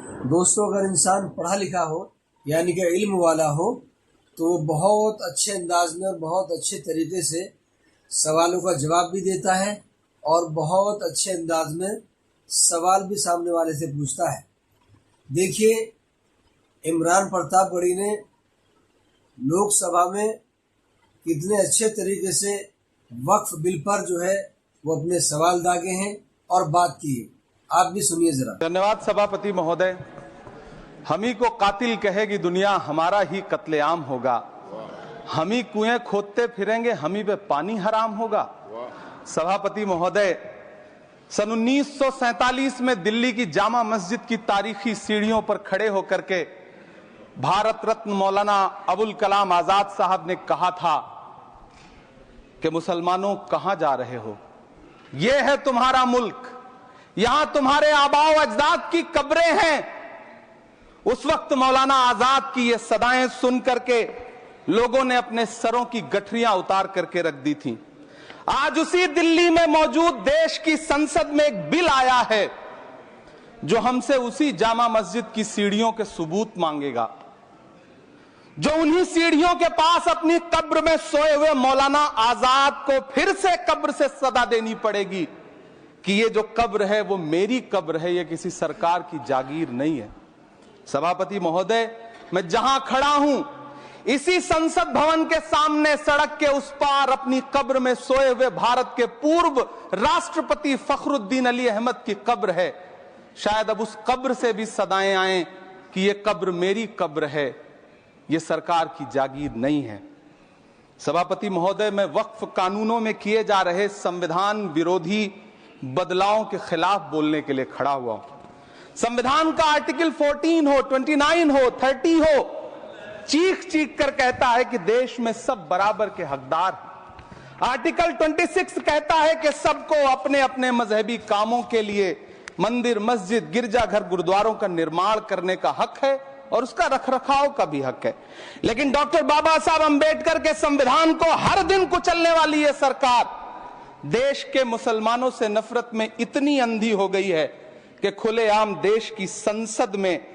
दोस्तों, अगर इंसान पढ़ा लिखा हो यानी कि इल्म वाला हो तो वो बहुत अच्छे अंदाज में और बहुत अच्छे तरीके से सवालों का जवाब भी देता है और बहुत अच्छे अंदाज में सवाल भी सामने वाले से पूछता है। देखिए, इमरान प्रतापगढ़ी ने लोकसभा में कितने अच्छे तरीके से वक्फ बिल पर जो है वो अपने सवाल दागे हैं और बात की है। आप भी सुनिए जरा। धन्यवाद सभापति महोदय। हम ही को कातिल कहेगी दुनिया, हमारा ही कत्लेआम होगा। हम ही कुएं खोदते फिरेंगे, हम ही पे पानी हराम होगा। सभापति महोदय, सन 1947 में दिल्ली की जामा मस्जिद की तारीखी सीढ़ियों पर खड़े होकर के भारत रत्न मौलाना अबुल कलाम आजाद साहब ने कहा था कि मुसलमानों कहां जा रहे हो, यह है तुम्हारा मुल्क, यहां तुम्हारे आबाओ अजदाद की कब्रें हैं। उस वक्त मौलाना आजाद की ये सदाएं सुन करके लोगों ने अपने सरों की गठरियां उतार करके रख दी थी। आज उसी दिल्ली में मौजूद देश की संसद में एक बिल आया है जो हमसे उसी जामा मस्जिद की सीढ़ियों के सबूत मांगेगा, जो उन्हीं सीढ़ियों के पास अपनी कब्र में सोए हुए मौलाना आजाद को फिर से कब्र से सदा देनी पड़ेगी कि ये जो कब्र है वो मेरी कब्र है, ये किसी सरकार की जागीर नहीं है। सभापति महोदय, मैं जहां खड़ा हूं इसी संसद भवन के सामने सड़क के उस पार अपनी कब्र में सोए हुए भारत के पूर्व राष्ट्रपति फखरुद्दीन अली अहमद की कब्र है। शायद अब उस कब्र से भी सदाएं आए कि ये कब्र मेरी कब्र है, ये सरकार की जागीर नहीं है। सभापति महोदय, मैं वक्फ कानूनों में किए जा रहे संविधान विरोधी बदलावों के खिलाफ बोलने के लिए खड़ा हुआ हूं। संविधान का आर्टिकल 14 हो, 29 हो, 30 हो, चीख चीख कर कहता है कि देश में सब बराबर के हकदार हैं। आर्टिकल 26 कहता है कि सबको अपने अपने मजहबी कामों के लिए मंदिर, मस्जिद, गिरजाघर, गुरुद्वारों का निर्माण करने का हक है और उसका रखरखाव का भी हक है। लेकिन डॉक्टर बाबा साहब अंबेडकर के संविधान को हर दिन कुचलने वाली यह सरकार देश के मुसलमानों से नफरत में इतनी अंधी हो गई है कि खुलेआम देश की संसद में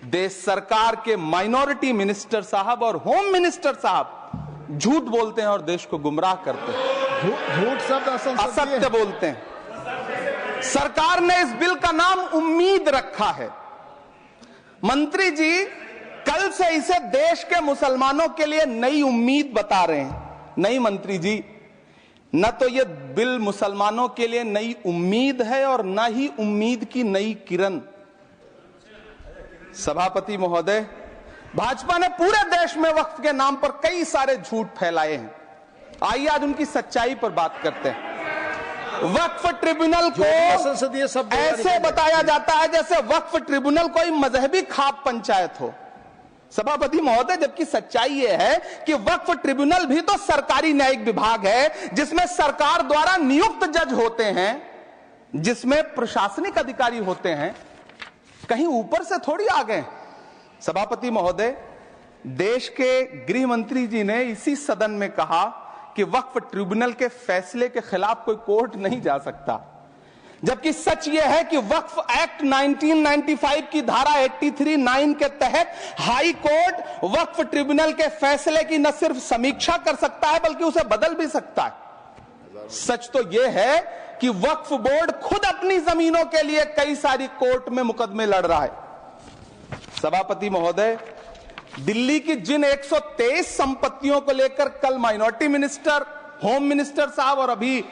देश सरकार के माइनॉरिटी मिनिस्टर साहब और होम मिनिस्टर साहब झूठ बोलते हैं और देश को गुमराह करते हैं। झूठ शब्द असत्य बोलते हैं। सरकार ने इस बिल का नाम उम्मीद रखा है। मंत्री जी कल से इसे देश के मुसलमानों के लिए नई उम्मीद बता रहे हैं। नहीं मंत्री जी, न तो यह बिल मुसलमानों के लिए नई उम्मीद है और न ही उम्मीद की नई किरण। सभापति महोदय, भाजपा ने पूरे देश में वक्फ के नाम पर कई सारे झूठ फैलाए हैं। आइए आज उनकी सच्चाई पर बात करते हैं। वक्फ ट्रिब्यूनल को ऐसे बताया जाता है जैसे वक्फ ट्रिब्यूनल कोई मजहबी खाप पंचायत हो। सभापति महोदय, जबकि सच्चाई यह है कि वक्फ ट्रिब्यूनल भी तो सरकारी न्यायिक विभाग है जिसमें सरकार द्वारा नियुक्त जज होते हैं, जिसमें प्रशासनिक अधिकारी होते हैं, कहीं ऊपर से थोड़ी आ गए। सभापति महोदय, देश के गृह मंत्री जी ने इसी सदन में कहा कि वक्फ ट्रिब्यूनल के फैसले के खिलाफ कोई कोर्ट नहीं जा सकता, जबकि सच यह है कि वक्फ एक्ट 1995 की धारा 83(9) के तहत हाई कोर्ट वक्फ ट्रिब्यूनल के फैसले की न सिर्फ समीक्षा कर सकता है बल्कि उसे बदल भी सकता है। सच तो यह है कि वक्फ बोर्ड खुद अपनी जमीनों के लिए कई सारी कोर्ट में मुकदमे लड़ रहा है। सभापति महोदय, दिल्ली की जिन 123 संपत्तियों को लेकर कल माइनॉरिटी मिनिस्टर, होम मिनिस्टर साहब और अभी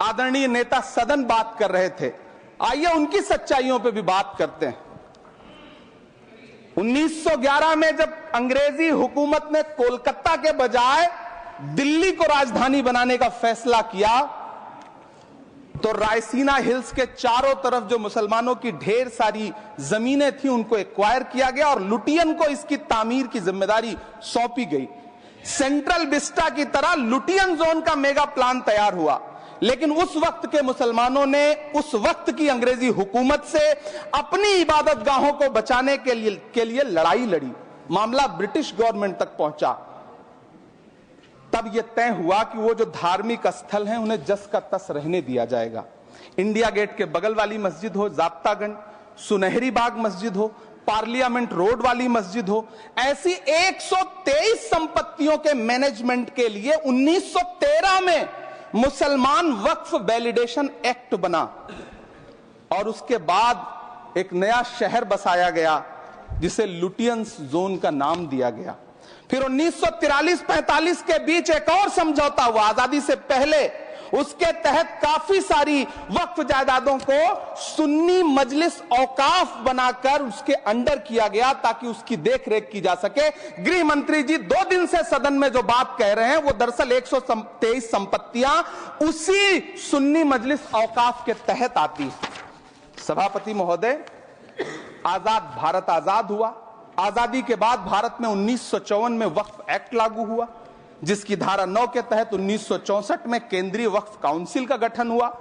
आदरणीय नेता सदन बात कर रहे थे, आइए उनकी सच्चाइयों पे भी बात करते हैं। 1911 में जब अंग्रेजी हुकूमत ने कोलकाता के बजाय दिल्ली को राजधानी बनाने का फैसला किया तो रायसीना हिल्स के चारों तरफ जो मुसलमानों की ढेर सारी जमीनें थी उनको एक्वायर किया गया और लुटियन को इसकी तामीर की जिम्मेदारी सौंपी गई। सेंट्रल विस्टा की तरह लुटियन जोन का मेगा प्लान तैयार हुआ, लेकिन उस वक्त के मुसलमानों ने उस वक्त की अंग्रेजी हुकूमत से अपनी इबादत गाहों को बचाने के लिए लड़ाई लड़ी। मामला ब्रिटिश गवर्नमेंट तक पहुंचा। तब यह तय हुआ कि वो जो धार्मिक स्थल हैं उन्हें जस का तस रहने दिया जाएगा। इंडिया गेट के बगल वाली मस्जिद हो जाप्तागंज, सुनहरी बाग मस्जिद हो, पार्लियामेंट रोड वाली मस्जिद हो, ऐसी 123 संपत्तियों के मैनेजमेंट के लिए 1913 में मुसलमान वक्फ वैलिडेशन एक्ट बना और उसके बाद एक नया शहर बसाया गया जिसे लुटियंस जोन का नाम दिया गया। फिर 1943-45 के बीच एक और समझौता हुआ आजादी से पहले, उसके तहत काफी सारी वक्फ जायदादों को सुन्नी मजलिस औकाफ बनाकर उसके अंडर किया गया ताकि उसकी देखरेख की जा सके। गृह मंत्री जी 2 दिन से सदन में जो बात कह रहे हैं वो दरअसल 123 संपत्तियां उसी सुन्नी मजलिस औकाफ के तहत आती है। सभापति महोदय, आजाद भारत आजाद हुआ। आजादी के बाद भारत में 1954 में वक्फ एक्ट लागू हुआ, जिसकी धारा 9 के तहत 1964 में केंद्रीय वक्फ काउंसिल का गठन हुआ।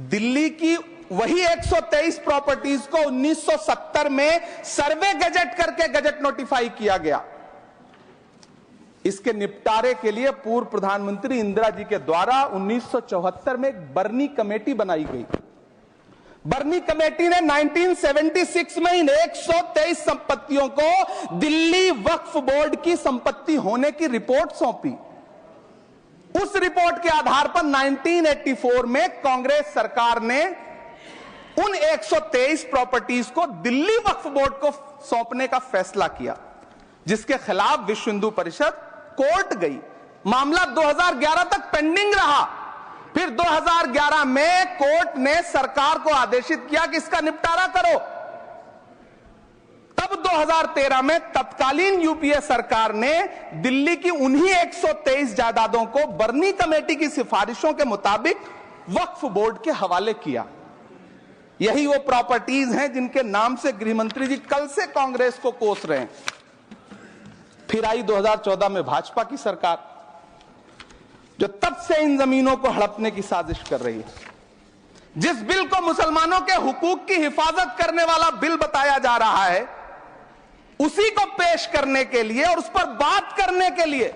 दिल्ली की वही 123 प्रॉपर्टीज को 1970 में सर्वे गजट करके गजट नोटिफाई किया गया। इसके निपटारे के लिए पूर्व प्रधानमंत्री इंदिरा जी के द्वारा 1974 में एक बर्नी कमेटी बनाई गई। बर्नी कमेटी ने 1976 में इन 123 संपत्तियों को दिल्ली वक्फ बोर्ड की संपत्ति होने की रिपोर्ट सौंपी। उस रिपोर्ट के आधार पर 1984 में कांग्रेस सरकार ने उन 123 प्रॉपर्टीज को दिल्ली वक्फ बोर्ड को सौंपने का फैसला किया, जिसके खिलाफ विश्व हिंदू परिषद कोर्ट गई। मामला 2011 तक पेंडिंग रहा। फिर 2011 में कोर्ट ने सरकार को आदेशित किया कि इसका निपटारा करो। तब 2013 में तत्कालीन यूपीए सरकार ने दिल्ली की उन्हीं 123 जायदादों को बर्नी कमेटी की सिफारिशों के मुताबिक वक्फ बोर्ड के हवाले किया। यही वो प्रॉपर्टीज हैं जिनके नाम से गृहमंत्री जी कल से कांग्रेस को कोस रहे हैं। फिर आई 2014 में भाजपा की सरकार, जो तब से इन जमीनों को हड़पने की साजिश कर रही है। जिस बिल को मुसलमानों के हुकूक की हिफाजत करने वाला बिल बताया जा रहा है, उसी को पेश करने के लिए और उस पर बात करने के लिए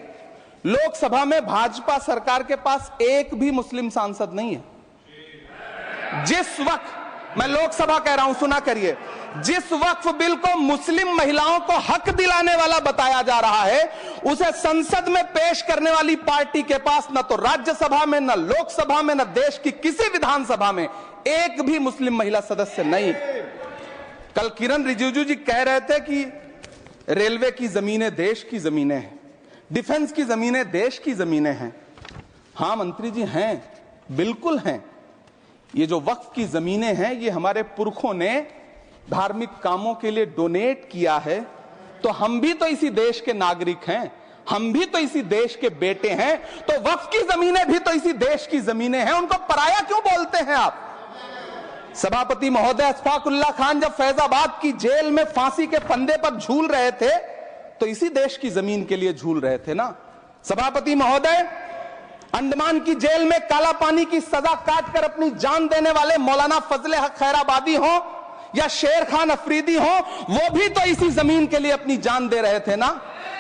लोकसभा में भाजपा सरकार के पास एक भी मुस्लिम सांसद नहीं है। जिस वक्त, मैं लोकसभा कह रहा हूं, सुना करिए, जिस वक्फ बिल को मुस्लिम महिलाओं को हक दिलाने वाला बताया जा रहा है, उसे संसद में पेश करने वाली पार्टी के पास न तो राज्यसभा में, न लोकसभा में, न देश की किसी विधानसभा में एक भी मुस्लिम महिला सदस्य नहीं। कल किरण रिजिजू जी कह रहे थे कि रेलवे की जमीनें देश की जमीनें हैं, डिफेंस की जमीनें देश की जमीनें हैं। हां मंत्री जी, हैं, बिल्कुल हैं। ये जो वक्फ की जमीनें हैं, ये हमारे पुरखों ने धार्मिक कामों के लिए डोनेट किया है, तो हम भी तो इसी देश के नागरिक हैं, हम भी तो इसी देश के बेटे हैं, तो वक्फ की जमीनें भी तो इसी देश की जमीनें हैं। उनको पराया क्यों बोलते हैं आप? सभापति महोदय, अशफाकुल्लाह खान जब फैजाबाद की जेल में फांसी के फंदे पर झूल रहे थे, तो इसी देश की जमीन के लिए झूल रहे थे ना। सभापति महोदय, अंडमान की जेल में काला पानी की सजा काटकर अपनी जान देने वाले मौलाना फजले हक खैराबादी हो या शेर खान अफरीदी हो, वो भी तो इसी जमीन के लिए अपनी जान दे रहे थे ना।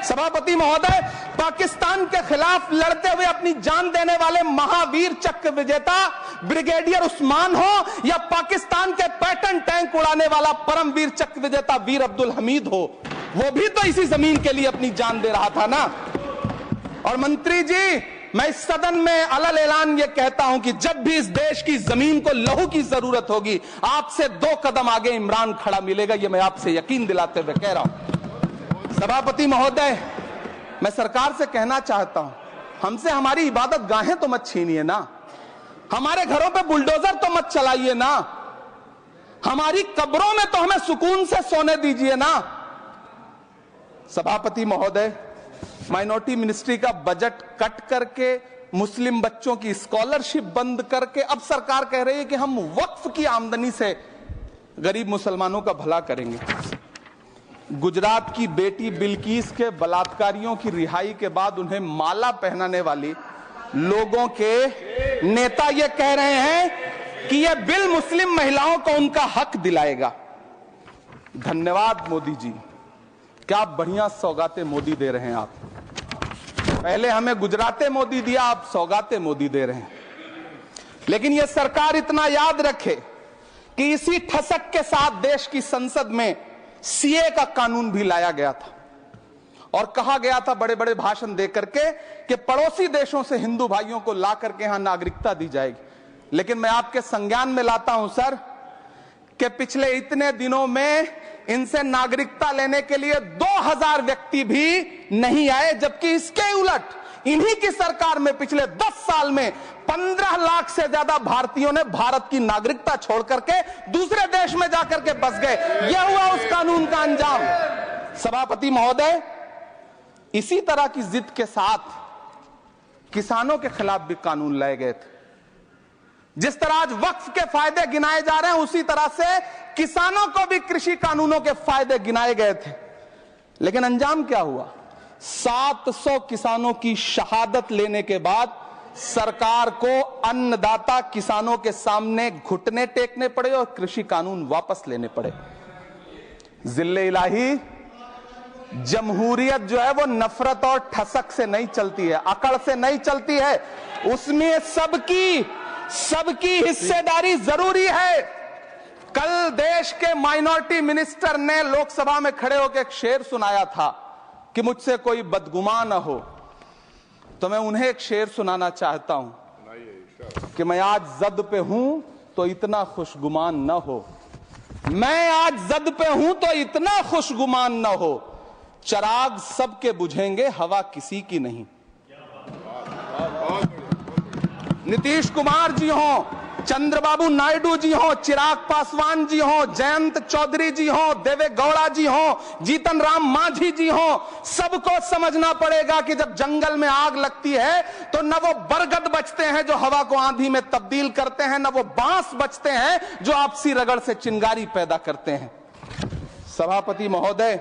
सभापति महोदय, पाकिस्तान के खिलाफ लड़ते हुए अपनी जान देने वाले महावीर चक्र विजेता ब्रिगेडियर उस्मान हो या पाकिस्तान के पैटर्न टैंक उड़ाने वाला परमवीर चक्र विजेता वीर अब्दुल हमीद हो, वो भी तो इसी जमीन के लिए अपनी जान दे रहा था ना। और मंत्री जी, मैं इस सदन में अलल ऐलान ये कहता हूं कि जब भी इस देश की जमीन को लहू की जरूरत होगी, आपसे 2 कदम आगे इमरान खड़ा मिलेगा, ये मैं आपसे यकीन दिलाते हुए कह रहा हूं। सभापति महोदय, मैं सरकार से कहना चाहता हूं, हमसे हमारी इबादत गाहें तो मत छीनिए ना, हमारे घरों पे बुलडोजर तो मत चलाइए ना, हमारी कब्रों में तो हमें सुकून से सोने दीजिए ना। सभापति महोदय, माइनॉरिटी मिनिस्ट्री का बजट कट करके, मुस्लिम बच्चों की स्कॉलरशिप बंद करके अब सरकार कह रही है कि हम वक्फ की आमदनी से गरीब मुसलमानों का भला करेंगे। गुजरात की बेटी बिल्किस के बलात्कारियों की रिहाई के बाद उन्हें माला पहनाने वाली लोगों के नेता ये कह रहे हैं कि यह बिल मुस्लिम महिलाओं को उनका हक दिलाएगा। धन्यवाद मोदी जी, क्या बढ़िया सौगातें मोदी दे रहे हैं आप। पहले हमें गुजराते मोदी दिया, आप सौगातें मोदी दे रहे हैं। लेकिन यह सरकार इतना याद रखे कि इसी ठसक के साथ देश की संसद में सीए का कानून भी लाया गया था और कहा गया था बड़े बड़े भाषण देकर के कि पड़ोसी देशों से हिंदू भाइयों को ला करके यहां नागरिकता दी जाएगी। लेकिन मैं आपके संज्ञान में लाता हूं सर कि पिछले इतने दिनों में इनसे नागरिकता लेने के लिए 2000 व्यक्ति भी नहीं आए, जबकि इसके उलट इन्हीं की सरकार में पिछले 10 साल में 15 लाख से ज्यादा भारतीयों ने भारत की नागरिकता छोड़ करके दूसरे देश में जाकर के बस गए। यह हुआ उस कानून का अंजाम। सभापति महोदय, इसी तरह की जिद के साथ किसानों के खिलाफ भी कानून लाए गए थे। जिस तरह आज वक्फ के फायदे गिनाए जा रहे हैं, उसी तरह से किसानों को भी कृषि कानूनों के फायदे गिनाए गए थे। लेकिन अंजाम क्या हुआ? 700 किसानों की शहादत लेने के बाद सरकार को अन्नदाता किसानों के सामने घुटने टेकने पड़े और कृषि कानून वापस लेने पड़े। जिल्ले इलाही, जमहूरियत जो है वो नफरत और ठसक से नहीं चलती है, अकड़ से नहीं चलती है, उसमें सबकी हिस्सेदारी जरूरी है। कल देश के माइनॉरिटी मिनिस्टर ने लोकसभा में खड़े होकर एक शेर सुनाया था कि मुझसे कोई बदगुमान न हो, तो मैं उन्हें एक शेर सुनाना चाहता हूं कि मैं आज जद पे हूं तो इतना खुशगुमान न हो, मैं आज जद पे हूं तो इतना खुशगुमान न हो, चराग सबके बुझेंगे हवा किसी की नहीं। नीतीश कुमार जी हो, चंद्रबाबू नायडू जी हो, चिराग पासवान जी हो, जयंत चौधरी जी हो, देवे गौड़ा जी हो, जीतन राम मांझी जी हो, सबको समझना पड़ेगा कि जब जंगल में आग लगती है तो न वो बरगद बचते हैं जो हवा को आंधी में तब्दील करते हैं, न वो बांस बचते हैं जो आपसी रगड़ से चिंगारी पैदा करते हैं। सभापति महोदय,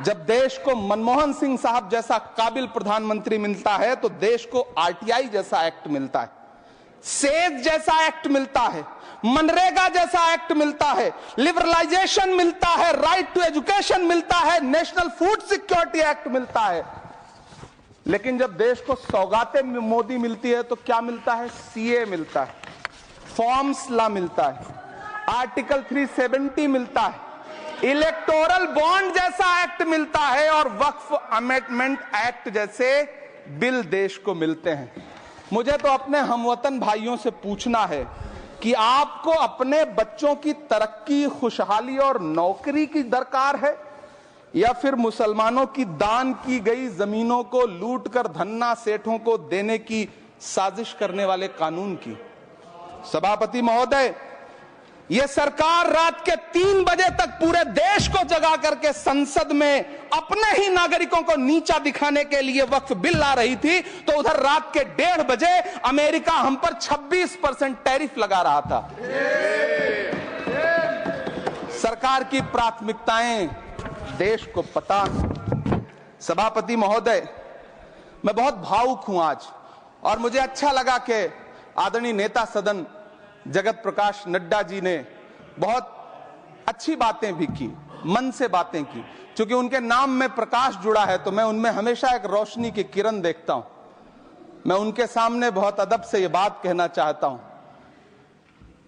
जब देश को मनमोहन सिंह साहब जैसा काबिल प्रधानमंत्री मिलता है तो देश को आरटीआई जैसा एक्ट मिलता है, सेज जैसा एक्ट मिलता है, मनरेगा जैसा एक्ट मिलता है, लिबरलाइजेशन मिलता है, राइट टू एजुकेशन मिलता है, नेशनल फूड सिक्योरिटी एक्ट मिलता है। लेकिन जब देश को सौगातें मोदी मिलती है तो क्या मिलता है? सीए मिलता है, फॉर्म्स लॉ मिलता है, आर्टिकल 370 मिलता है, इलेक्टोरल बॉन्ड जैसा एक्ट मिलता है और वक्फ अमेंडमेंट एक्ट जैसे बिल देश को मिलते हैं। मुझे तो अपने हमवतन भाइयों से पूछना है कि आपको अपने बच्चों की तरक्की, खुशहाली और नौकरी की दरकार है या फिर मुसलमानों की दान की गई जमीनों को लूटकर धन्ना सेठों को देने की साजिश करने वाले कानून की? सभापति महोदय, यह सरकार रात के 3 बजे तक पूरे देश को जगा करके संसद में अपने ही नागरिकों को नीचा दिखाने के लिए वक्फ बिल ला रही थी, तो उधर रात के 1:30 बजे अमेरिका हम पर 26% टैरिफ लगा रहा था। सरकार की प्राथमिकताएं देश को पता। सभापति महोदय, मैं बहुत भावुक हूं आज, और मुझे अच्छा लगा कि आदरणीय नेता सदन जगत प्रकाश नड्डा जी ने बहुत अच्छी बातें भी की, मन से बातें की। क्योंकि उनके नाम में प्रकाश जुड़ा है तो मैं उनमें हमेशा एक रोशनी की किरण देखता हूं। मैं उनके सामने बहुत अदब से यह बात कहना चाहता हूं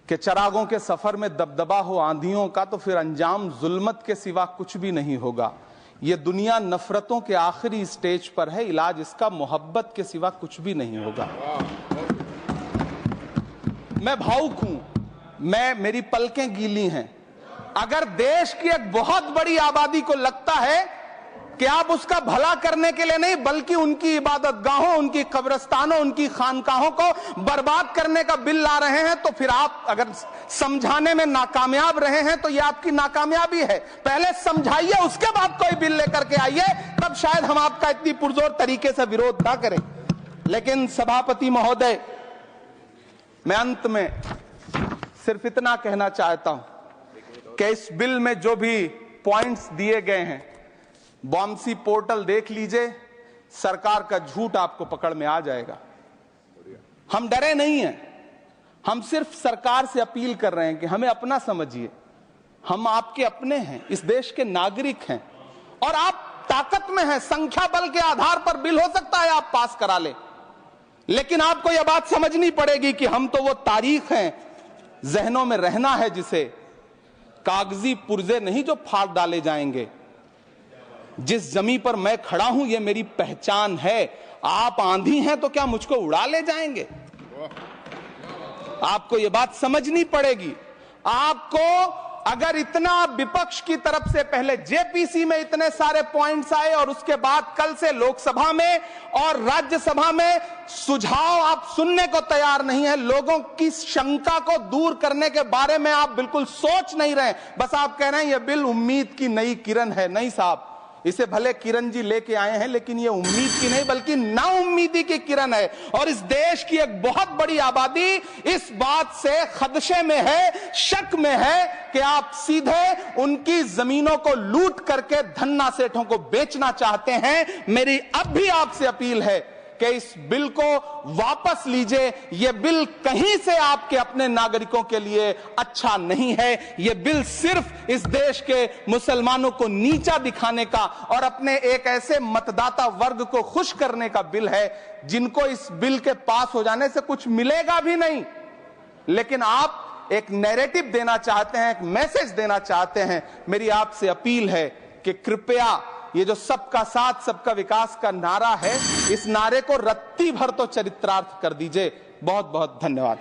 कि चरागों के सफर में दबदबा हो आंधियों का तो फिर अंजाम जुल्मत के सिवा कुछ भी नहीं होगा। यह दुनिया नफरतों के आखिरी स्टेज पर है, इलाज इसका मोहब्बत के सिवा कुछ भी नहीं होगा। मैं भावुक हूं, मेरी पलकें गीली हैं। अगर देश की एक बहुत बड़ी आबादी को लगता है कि आप उसका भला करने के लिए नहीं बल्कि उनकी इबादतगाहों, उनकी कब्रिस्तानों, उनकी खानकाहों को बर्बाद करने का बिल ला रहे हैं, तो फिर आप अगर समझाने में नाकामयाब रहे हैं तो यह आपकी नाकामयाबी है। पहले समझाइए, उसके बाद कोई बिल लेकर के आइए, तब शायद हम आपका इतनी पुरजोर तरीके से विरोध ना करें। लेकिन सभापति महोदय, मैं अंत में सिर्फ इतना कहना चाहता हूं कि इस बिल में जो भी पॉइंट्स दिए गए हैं, बॉम्सी पोर्टल देख लीजिए, सरकार का झूठ आपको पकड़ में आ जाएगा। हम डरे नहीं हैं, हम सिर्फ सरकार से अपील कर रहे हैं कि हमें अपना समझिए। हम आपके अपने हैं, इस देश के नागरिक हैं और आप ताकत में हैं। संख्या बल के आधार पर बिल हो सकता है आप पास करा ले, लेकिन आपको यह बात समझनी पड़ेगी कि हम तो वो तारीख हैं जहनों में रहना है जिसे, कागजी पुर्जे नहीं जो फाड़ डाले जाएंगे। जिस जमीन पर मैं खड़ा हूं ये मेरी पहचान है। आप आंधी हैं तो क्या मुझको उड़ा ले जाएंगे? आपको ये बात समझनी पड़ेगी। आपको अगर इतना विपक्ष की तरफ से पहले जेपीसी में इतने सारे पॉइंट्स आए और उसके बाद कल से लोकसभा में और राज्यसभा में सुझाव आप सुनने को तैयार नहीं है, लोगों की शंका को दूर करने के बारे में आप बिल्कुल सोच नहीं रहे, बस आप कह रहे हैं यह बिल उम्मीद की नई किरण है। नहीं साहब, इसे भले किरण जी लेके आए हैं लेकिन ये उम्मीद की नहीं बल्कि नाउम्मीदी की किरण है। और इस देश की एक बहुत बड़ी आबादी इस बात से खदशे में है, शक में है कि आप सीधे उनकी जमीनों को लूट करके धन्ना सेठों को बेचना चाहते हैं। मेरी अब भी आपसे अपील है कि इस बिल को वापस लीजिए। यह बिल कहीं से आपके अपने नागरिकों के लिए अच्छा नहीं है। यह बिल सिर्फ इस देश के मुसलमानों को नीचा दिखाने का और अपने एक ऐसे मतदाता वर्ग को खुश करने का बिल है जिनको इस बिल के पास हो जाने से कुछ मिलेगा भी नहीं। लेकिन आप एक नैरेटिव देना चाहते हैं, एक मैसेज देना चाहते हैं। मेरी आपसे अपील है कि कृपया ये जो सबका साथ सबका विकास का नारा है, इस नारे को रत्ती भर तो चरित्रार्थ कर दीजिए। बहुत बहुत धन्यवाद।